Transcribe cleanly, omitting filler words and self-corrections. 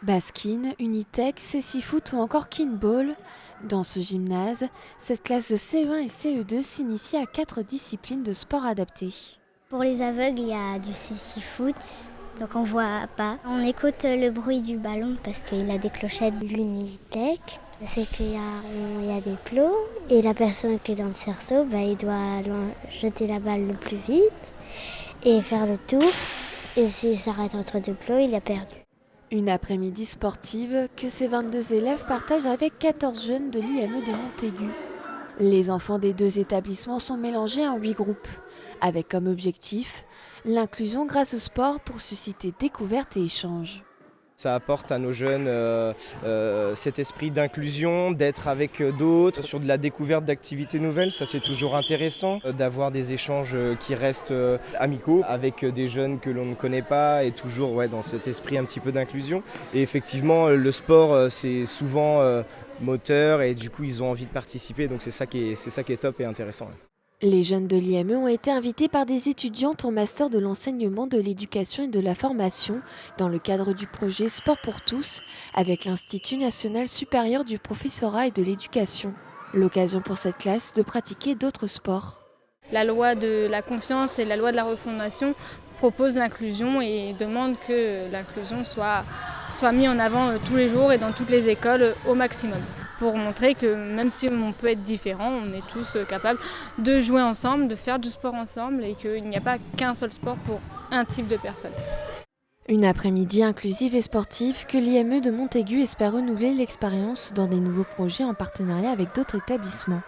Baskin, Unitech, Cécifoot ou encore Kinball. Dans ce gymnase, cette classe de CE1 et CE2 s'initie à 4 disciplines de sport adaptés. Pour les aveugles, il y a du sissi-foot, donc on voit pas. On écoute le bruit du ballon parce qu'il a des clochettes. L'Unitech, c'est qu'il y a des plots et la personne qui est dans le cerceau, il doit jeter la balle le plus vite et faire le tour. Et s'il s'arrête entre deux plots, il a perdu. Une après-midi sportive que ces 22 élèves partagent avec 14 jeunes de l'IME de Montaigu. Les enfants des deux établissements sont mélangés en 8 groupes, avec comme objectif l'inclusion grâce au sport pour susciter découvertes et échanges. Ça apporte à nos jeunes cet esprit d'inclusion, d'être avec d'autres, sur de la découverte d'activités nouvelles. Ça, c'est toujours intéressant d'avoir des échanges qui restent amicaux avec des jeunes que l'on ne connaît pas et toujours dans cet esprit un petit peu d'inclusion. Et effectivement, le sport, c'est souvent moteur et du coup, ils ont envie de participer. Donc c'est ça qui est top et intéressant. Les jeunes de l'IME ont été invités par des étudiantes en master de l'enseignement de l'éducation et de la formation dans le cadre du projet Sport pour tous avec l'Institut national supérieur du professorat et de l'éducation. L'occasion pour cette classe de pratiquer d'autres sports. La loi de la confiance et la loi de la refondation proposent l'inclusion et demandent que l'inclusion soit mise en avant tous les jours et dans toutes les écoles au maximum, pour montrer que même si on peut être différent, on est tous capables de jouer ensemble, de faire du sport ensemble et qu'il n'y a pas qu'un seul sport pour un type de personne. Une après-midi inclusive et sportive que l'IME de Montaigu espère renouveler l'expérience dans des nouveaux projets en partenariat avec d'autres établissements.